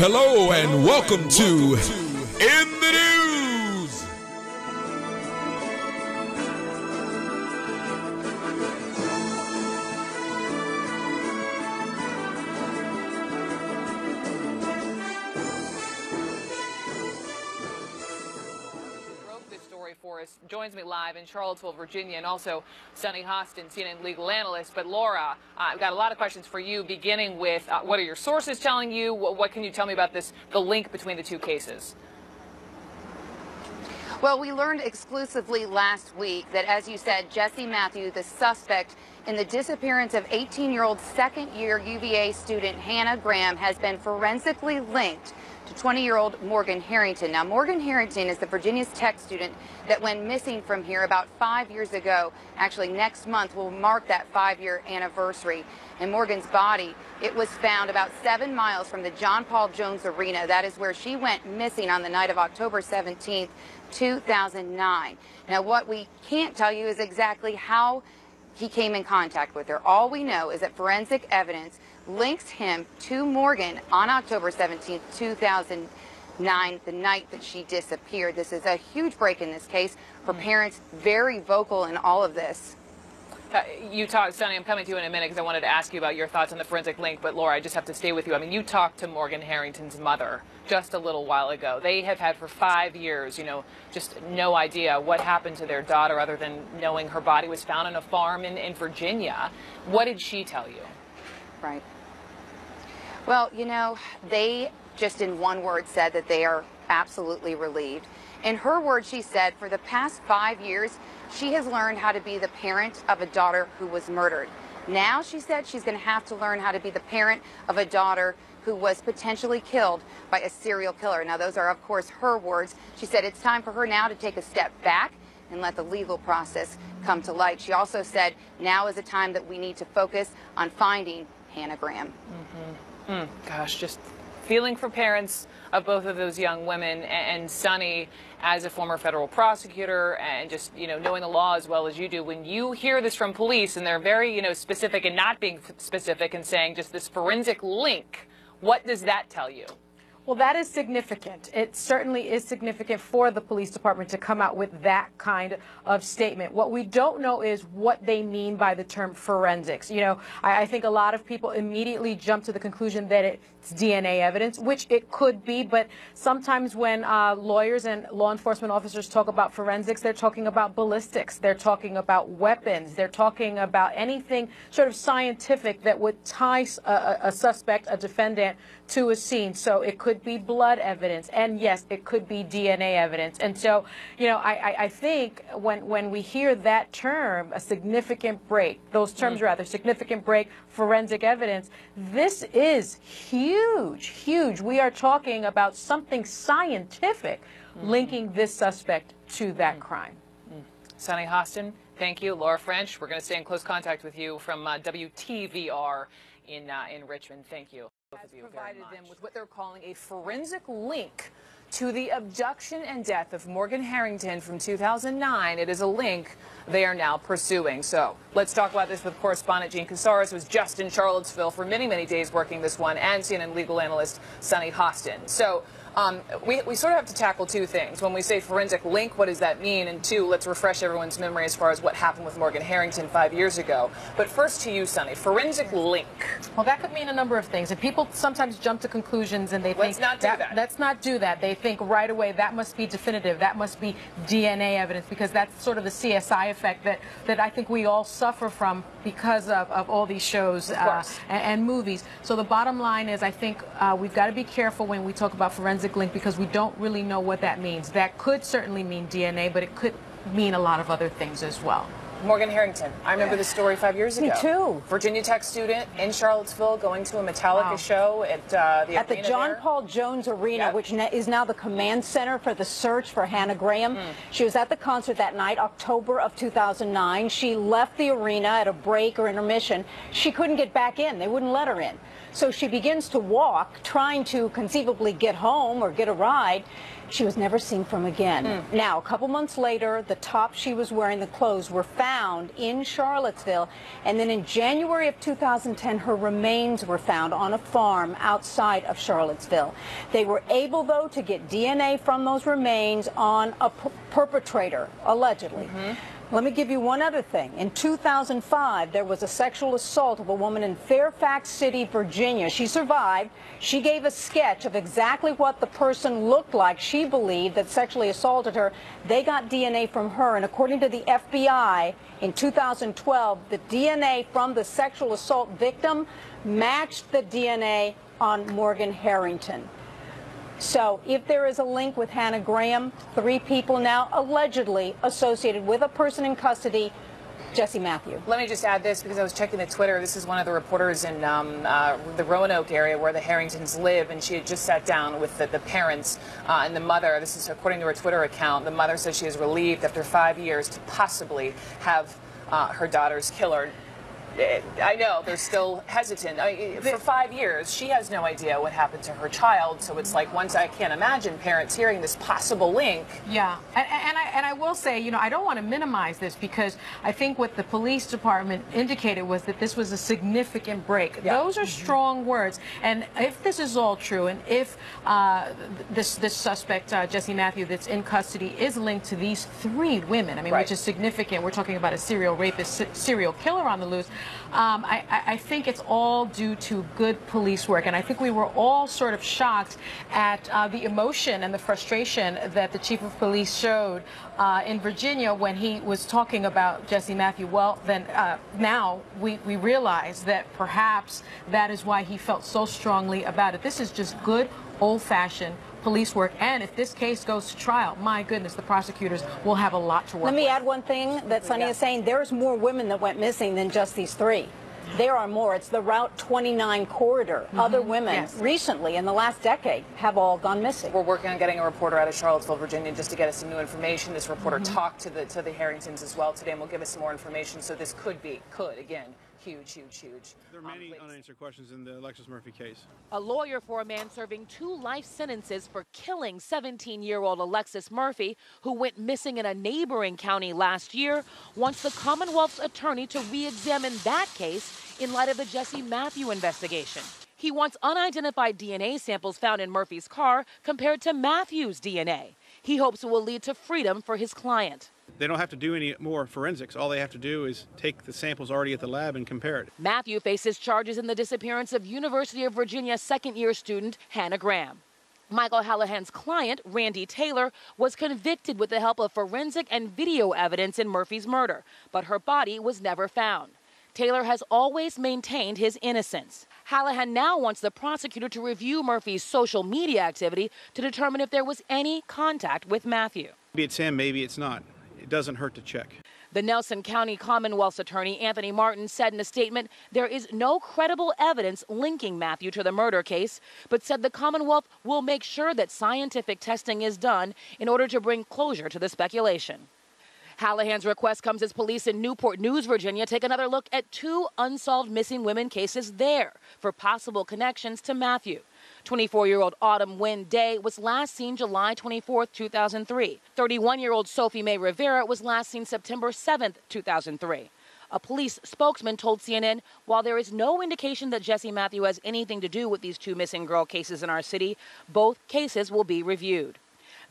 Hello and welcome to In the News. For us joins me live in Charlottesville, Virginia, and also Sunny Hostin, CNN legal analyst. But Laura, I've got a lot of questions for you, beginning with what are your sources telling you? What can you tell me about the link between the two cases? Well, we learned exclusively last week that, as you said, Jesse Matthew, the suspect in the disappearance of 18-year-old second-year UVA student Hannah Graham, has been forensically linked to 20-year-old Morgan Harrington. Now, Morgan Harrington is the Virginia Tech student that went missing from here about 5 years ago. Actually, next month will mark that 5-year anniversary. And Morgan's body, it was found about 7 miles from the John Paul Jones Arena. That is where she went missing on the night of October 17th, 2009. Now, what we can't tell you is exactly how he came in contact with her. All we know is that forensic evidence links him to Morgan on October 17th, 2009, the night that she disappeared. This is a huge break in this case for parents, very vocal in all of this. You talked, Sunny, I'm coming to you in a minute because I wanted to ask you about your thoughts on the forensic link, but Laura, I just have to stay with you. I mean, you talked to Morgan Harrington's mother just a little while ago. They have had for 5 years, just no idea what happened to their daughter other than knowing her body was found on a farm in Virginia. What did she tell you? Right. Well, they just in one word said that they are absolutely relieved. In her words, she said, for the past 5 years, she has learned how to be the parent of a daughter who was murdered. Now, she said, she's going to have to learn how to be the parent of a daughter who was potentially killed by a serial killer. Now, those are, of course, her words. She said it's time for her now to take a step back and let the legal process come to light. She also said now is a time that we need to focus on finding Hannah Graham. Gosh, just feeling for parents of both of those young women, and Sunny, as a former federal prosecutor and just, knowing the law as well as you do, when you hear this from police and they're very, specific and not being specific and saying just this forensic link, what does that tell you? Well, that is significant. It certainly is significant for the police department to come out with that kind of statement. What we don't know is what they mean by the term forensics. I think a lot of people immediately jump to the conclusion that it's DNA evidence, which it could be, but sometimes when lawyers and law enforcement officers talk about forensics, they're talking about ballistics, they're talking about weapons, they're talking about anything sort of scientific that would tie a suspect, a defendant, to a scene. So it could be blood evidence, and yes, it could be DNA evidence. And so, I think when we hear that term, a significant break, those terms rather, significant break, forensic evidence, this is huge, huge. We are talking about something scientific linking this suspect to that crime. Sunny Hostin, thank you. Laura French, we're going to stay in close contact with you from WTVR in Richmond. Thank you. Both of you provided them with what they're calling a forensic link to the abduction and death of Morgan Harrington from 2009. It is a link they are now pursuing. So let's talk about this with correspondent Gene Casares, who was just in Charlottesville for many, many days working this one, and CNN legal analyst Sunny Hostin. So we sort of have to tackle two things. When we say forensic link, what does that mean? And two, let's refresh everyone's memory as far as what happened with Morgan Harrington 5 years ago. But first to you, Sunny, forensic link. Well, that could mean a number of things. And people sometimes jump to conclusions and they think, let's not do that. Let's not do that. They think right away that must be definitive. That must be DNA evidence, because that's sort of the CSI effect that I think we all suffer from because of all these shows and movies. So the bottom line is, I think we've got to be careful when we talk about forensic link, because we don't really know what that means. That could certainly mean DNA, but it could mean a lot of other things as well. Morgan Harrington. I remember this story 5 years ago. Me too. Virginia Tech student in Charlottesville going to a Metallica show at the John Paul Jones Arena, which is now the command center for the search for Hannah Graham. She was at the concert that night, October of 2009. She left the arena at a break or intermission. She couldn't get back in. They wouldn't let her in. So she begins to walk, trying to conceivably get home or get a ride. She was never seen from again. Now, a couple months later, the top she was wearing, the clothes, were found in Charlottesville. And then in January of 2010, her remains were found on a farm outside of Charlottesville. They were able, though, to get DNA from those remains on a perpetrator, allegedly. Let me give you one other thing. In 2005, there was a sexual assault of a woman in Fairfax City, Virginia. She survived. She gave a sketch of exactly what the person looked like she believed that sexually assaulted her. They got DNA from her, and according to the FBI, in 2012, the DNA from the sexual assault victim matched the DNA on Morgan Harrington. So if there is a link with Hannah Graham, 3 people now allegedly associated with a person in custody, Jesse Matthew. Let me just add this because I was checking the Twitter. This is one of the reporters in the Roanoke area where the Harringtons live, and she had just sat down with the parents and the mother. This is according to her Twitter account. The mother says she is relieved after 5 years to possibly have her daughter's killer. I know they're still hesitant. For 5 years, she has no idea what happened to her child. So it's like, once I can't imagine parents hearing this possible link. Yeah, and I will say, you know, I don't want to minimize this because I think what the police department indicated was that this was a significant break. Yeah. Those are strong words. And if this is all true, and if this suspect, Jesse Matthew, that's in custody, is linked to these 3 women, I mean, which is significant. We're talking about a serial rapist, serial killer on the loose. I think it's all due to good police work, and I think we were all sort of shocked at the emotion and the frustration that the chief of police showed in Virginia when he was talking about Jesse Matthew. Well, then now we realize that perhaps that is why he felt so strongly about it. This is just good old-fashioned police work, and if this case goes to trial, my goodness, the prosecutors will have a lot to work with. Let me add one thing that Sonny is saying. There's more women that went missing than just these 3. There are more. It's the Route 29 corridor. Other women recently, in the last decade, have all gone missing. We're working on getting a reporter out of Charlottesville, Virginia, just to get us some new information. This reporter talked to the Harringtons as well today, and will give us some more information. So this could again, huge. There are many unanswered questions in the Alexis Murphy case. A lawyer for a man serving 2 life sentences for killing 17-year-old Alexis Murphy, who went missing in a neighboring county last year, wants the Commonwealth's attorney to re-examine that case in light of the Jesse Matthew investigation. He wants unidentified DNA samples found in Murphy's car compared to Matthew's DNA. He hopes it will lead to freedom for his client. They don't have to do any more forensics. All they have to do is take the samples already at the lab and compare it. Matthew faces charges in the disappearance of University of Virginia second-year student Hannah Graham. Michael Hallahan's client, Randy Taylor, was convicted with the help of forensic and video evidence in Murphy's murder, but her body was never found. Taylor has always maintained his innocence. Hallahan now wants the prosecutor to review Murphy's social media activity to determine if there was any contact with Matthew. Maybe it's him, maybe it's not. It doesn't hurt to check. The Nelson County Commonwealth's attorney, Anthony Martin, said in a statement there is no credible evidence linking Matthew to the murder case, but said the Commonwealth will make sure that scientific testing is done in order to bring closure to the speculation. Hallahan's request comes as police in Newport News, Virginia, take another look at 2 unsolved missing women cases there for possible connections to Matthew. 24-year-old Autumn Wynn Day was last seen July 24, 2003. 31-year-old Sophie Mae Rivera was last seen September 7, 2003. A police spokesman told CNN, while there is no indication that Jesse Matthew has anything to do with these 2 missing girl cases in our city, both cases will be reviewed.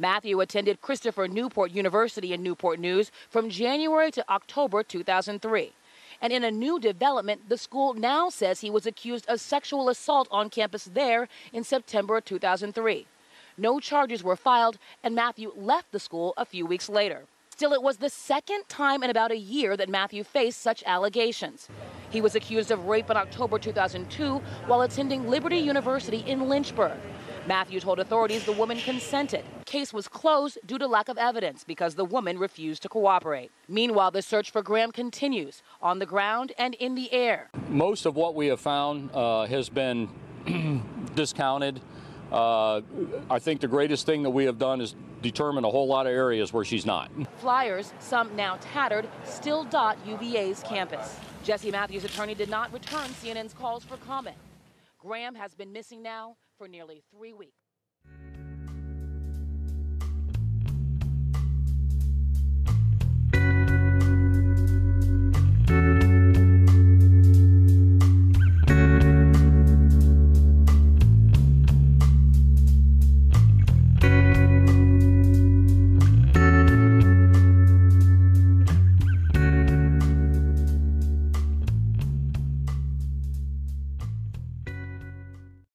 Matthew attended Christopher Newport University in Newport News from January to October 2003. And in a new development, the school now says he was accused of sexual assault on campus there in September 2003. No charges were filed, and Matthew left the school a few weeks later. Still, it was the second time in about a year that Matthew faced such allegations. He was accused of rape in October 2002 while attending Liberty University in Lynchburg. Matthew told authorities the woman consented. Case was closed due to lack of evidence because the woman refused to cooperate. Meanwhile, the search for Graham continues on the ground and in the air. Most of what we have found has been discounted. I think the greatest thing that we have done is determine a whole lot of areas where she's not. Flyers, some now tattered, still dot UVA's campus. Jesse Matthews' attorney did not return CNN's calls for comment. Graham has been missing now for nearly 3 weeks.